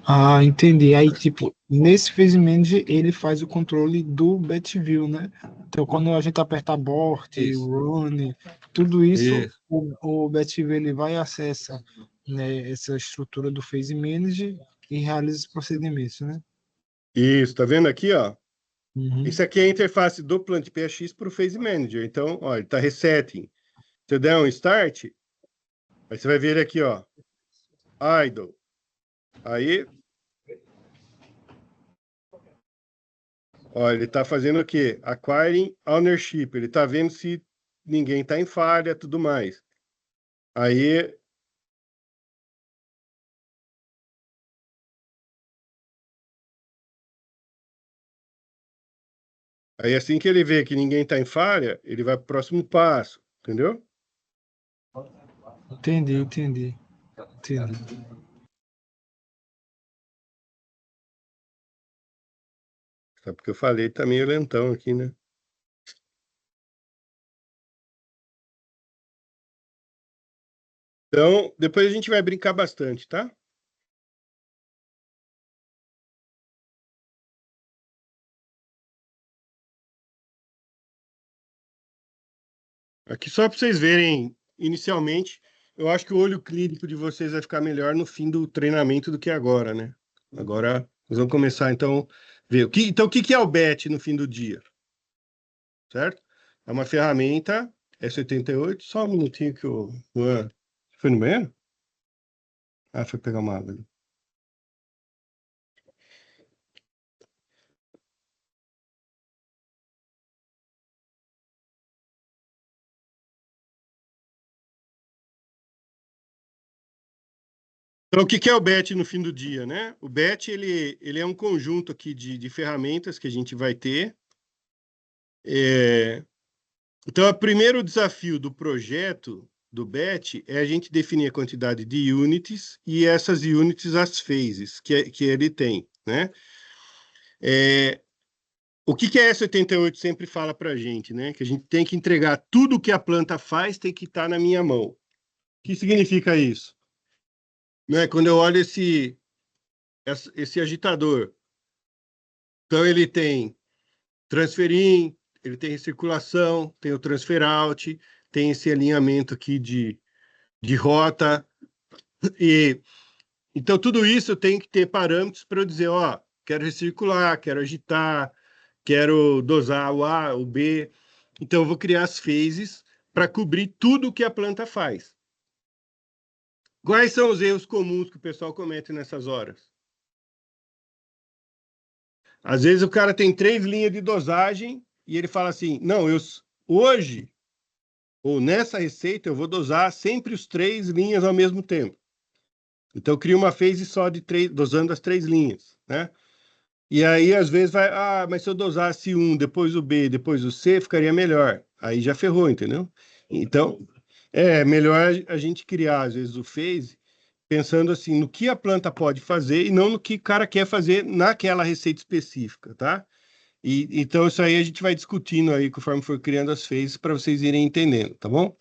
Ah, entendi. Aí, tipo, nesse Phase Manager, ele faz o controle do BatchView, né? Então, quando a gente aperta Abort, Isso. Run, tudo isso, Isso. o BatchView ele vai acessar, né, essa estrutura do Phase Manager e realiza os procedimentos, né? Isso, tá vendo aqui, ó? Uhum. Isso aqui é a interface do PlantPX para o Phase Manager. Então, ó, ele está resetting. Se eu der um start, aí você vai ver ele aqui, ó, idle. Aí, ó, ele está fazendo o quê? Acquiring ownership. Ele está vendo se ninguém está em falha, tudo mais. Aí, assim que ele vê que ninguém está em falha, ele vai para o próximo passo, entendeu? Entendi, entendi. Só porque eu falei, tá meio lentão aqui, né? Então, depois a gente vai brincar bastante, tá? Aqui só para vocês verem, inicialmente, eu acho que o olho clínico de vocês vai ficar melhor no fim do treinamento do que agora, né? Agora nós vamos começar, então, ver. Então, o que é o BET no fim do dia? Certo? É uma ferramenta S88. Só um minutinho que o Juan foi no banheiro? Ah, foi pegar uma água ali. Então, o que é o BET no fim do dia, né? O BET, ele é um conjunto aqui de ferramentas que a gente vai ter. Então, o primeiro desafio do projeto do BET é a gente definir a quantidade de units e essas units, as phases que ele tem, né? O que a S88 sempre fala para a gente, né? Que a gente tem que entregar tudo o que a planta faz tem que estar na minha mão. O que significa isso? Né? Quando eu olho esse agitador, então ele tem transfer in, ele tem recirculação, tem o transfer out, tem esse alinhamento aqui de rota. E então tudo isso tem que ter parâmetros para eu dizer, ó, quero recircular, quero agitar, quero dosar o A, o B. Então eu vou criar as phases para cobrir tudo o que a planta faz. Quais são os erros comuns que o pessoal comete nessas horas? Às vezes o cara tem 3 linhas de dosagem e ele fala assim: não, hoje ou nessa receita eu vou dosar sempre os 3 linhas ao mesmo tempo. Então cria uma phase só de 3, dosando as 3 linhas, né? E aí às vezes vai, mas se eu dosasse um, depois o B, depois o C, ficaria melhor. Aí já ferrou, entendeu? Então é melhor a gente criar às vezes o phase pensando assim no que a planta pode fazer e não no que o cara quer fazer naquela receita específica, tá? Então, isso aí a gente vai discutindo aí conforme for criando as phases para vocês irem entendendo, tá bom?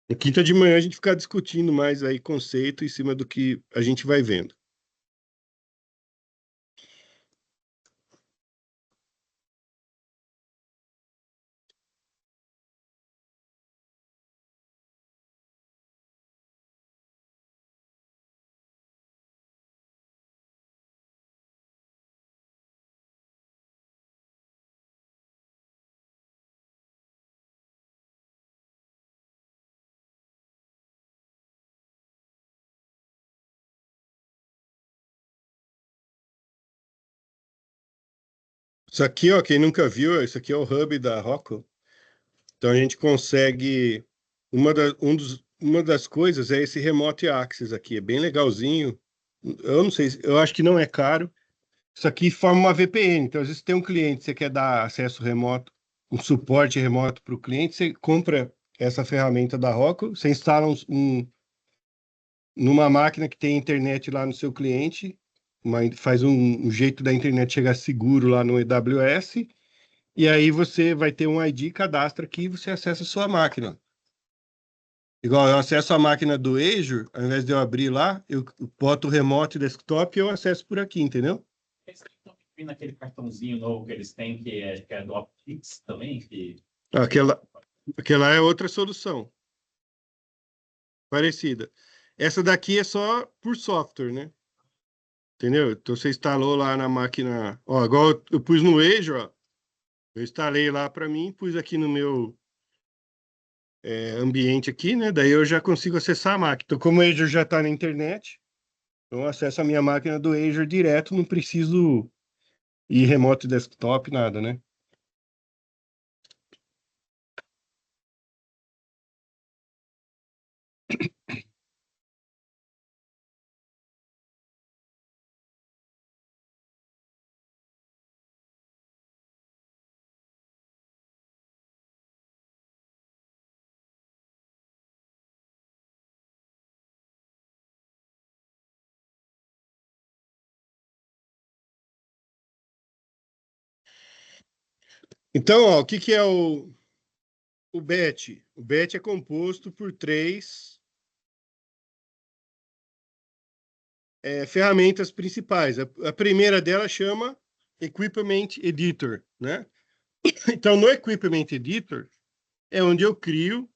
Na quinta de manhã a gente fica discutindo mais aí conceito em cima do que a gente vai vendo. Isso aqui, ó, quem nunca viu, isso aqui é o hub da Rockwell. Então a gente consegue uma das coisas é esse Remote Access aqui, é bem legalzinho. Eu não sei, eu acho que não é caro. Isso aqui forma uma VPN. Então, às vezes tem um cliente, você quer dar acesso remoto, um suporte remoto para o cliente, você compra essa ferramenta da Rockwell, você instala numa máquina que tem internet lá no seu cliente, faz um jeito da internet chegar seguro lá no AWS, e aí você vai ter um ID, cadastra aqui e você acessa a sua máquina. Igual eu acesso a máquina do Azure, ao invés de eu abrir lá, eu boto o remote desktop e eu acesso por aqui, entendeu? Eles estão pedindo aquele cartãozinho novo que eles têm, que é do Optix também, que... Aquela é outra solução parecida. Essa daqui é só por software, né? Entendeu? Então você instalou lá na máquina. Ó, igual eu pus no Azure, ó. Eu instalei lá para mim, pus aqui no meu ambiente aqui, né? Daí eu já consigo acessar a máquina. Então, como o Azure já está na internet, eu acesso a minha máquina do Azure direto, não preciso ir remoto desktop, nada, né? Então, ó, o que que é o BET? O BET é composto por três ferramentas principais. A primeira dela chama Equipment Editor, né? Então, no Equipment Editor é onde eu crio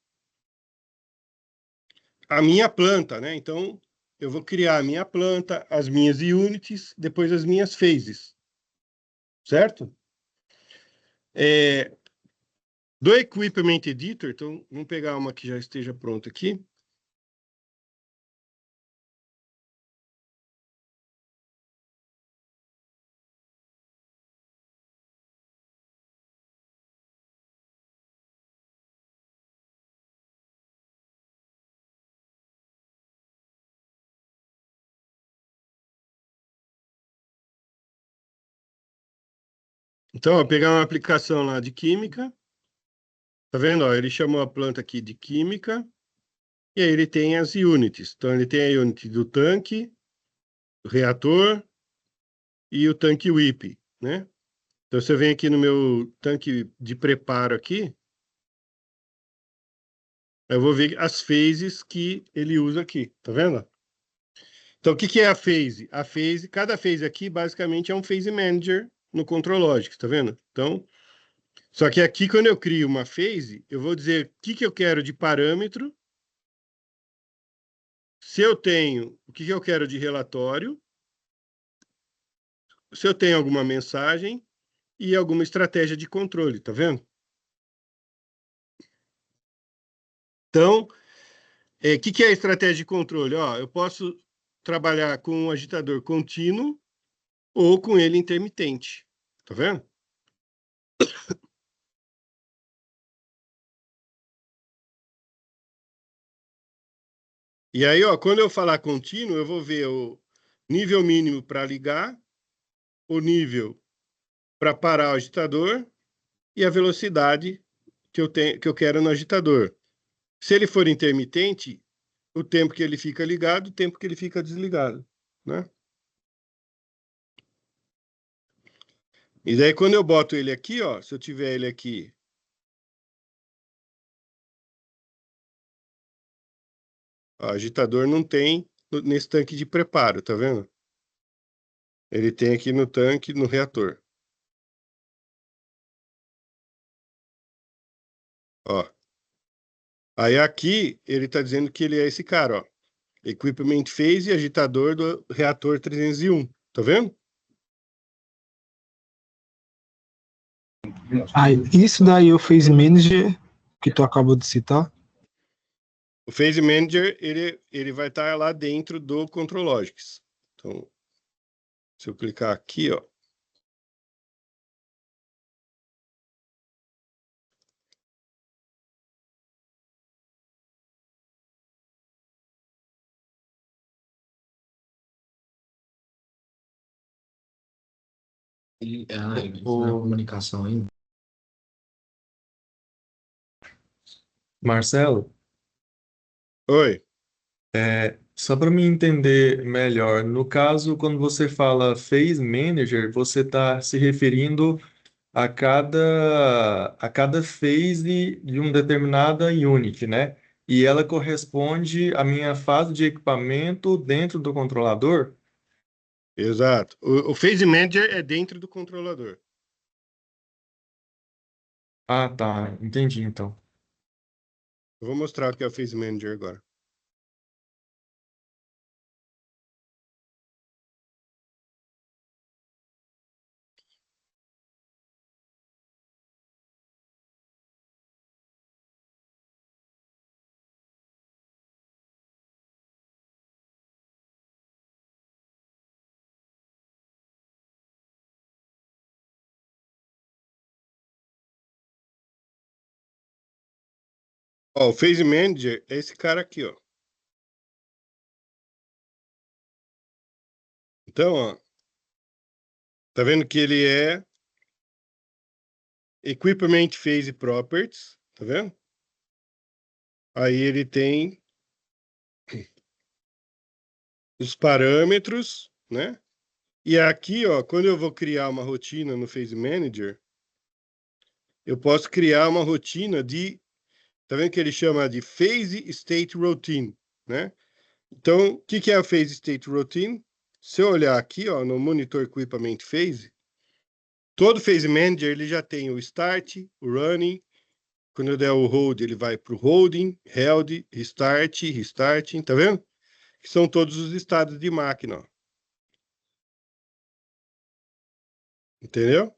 a minha planta, né? Então, eu vou criar a minha planta, as minhas units, depois as minhas phases, certo? Do Equipment Editor, então, vamos pegar uma que já esteja pronta aqui. Então, vou pegar uma aplicação lá de química. Tá vendo? Ó, ele chamou a planta aqui de química. E aí ele tem as units. Então, ele tem a unit do tanque, do reator e o tanque WIP, né? Então, você vem aqui no meu tanque de preparo aqui, eu vou ver as phases que ele usa aqui, tá vendo? Então, o que que é a phase? Cada phase aqui, basicamente, é um phase manager no ControlLogix, tá vendo? Então, só que aqui, quando eu crio uma phase, eu vou dizer o que que eu quero de parâmetro, se eu tenho, o que que eu quero de relatório, se eu tenho alguma mensagem e alguma estratégia de controle, tá vendo? Então, o que é a estratégia de controle? Ó, eu posso trabalhar com um agitador contínuo ou com ele intermitente, tá vendo? E aí, ó, quando eu falar contínuo, eu vou ver o nível mínimo para ligar, o nível para parar o agitador e a velocidade que eu quero no agitador. Se ele for intermitente, o tempo que ele fica ligado, o tempo que ele fica desligado, né? E daí, quando eu boto ele aqui, ó, se eu tiver ele aqui, ó, agitador não tem nesse tanque de preparo, tá vendo? Ele tem aqui no tanque, no reator. Ó. Aí aqui, ele tá dizendo que ele é esse cara, ó. Equipment phase e agitador do reator 301. Tá vendo? Isso daí é o Phase Manager que tu acabou de citar. O Phase Manager, ele vai estar lá dentro do ControlLogix. Então, se eu clicar aqui, ó. Na comunicação ainda. Marcelo, Oi. só para me entender melhor, no caso, quando você fala Phase Manager, você está se referindo a cada phase de uma determinada unit, né? E ela corresponde à minha fase de equipamento dentro do controlador? Exato. O Phase Manager é dentro do controlador. Ah, tá. Entendi, então. Eu vou mostrar o que é o Phase Manager agora. Ó, o Phase Manager é esse cara aqui, ó. Então, ó, tá vendo que ele é Equipment Phase Properties, tá vendo? Aí ele tem os parâmetros, né? E aqui, ó, quando eu vou criar uma rotina no Phase Manager, eu posso criar uma rotina de, tá vendo que ele chama de Phase State Routine, né? Então, o que é a Phase State Routine? Se eu olhar aqui, ó, no Monitor Equipment Phase, todo Phase Manager ele já tem o Start, o Running. Quando eu der o Hold, ele vai para o Holding, Held, Restart, Restarting, tá vendo? Que são todos os estados de máquina, ó. Entendeu?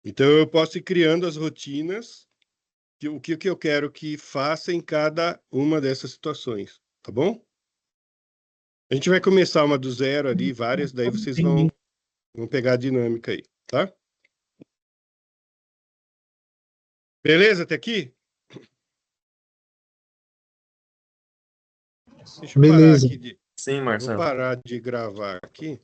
Então, eu posso ir criando as rotinas, o que eu quero que faça em cada uma dessas situações, tá bom? A gente vai começar uma do zero ali, várias, daí vocês vão pegar a dinâmica aí, tá? Beleza até aqui? Deixa eu parar Beleza. aqui Sim, vou Marcelo. parar de gravar aqui.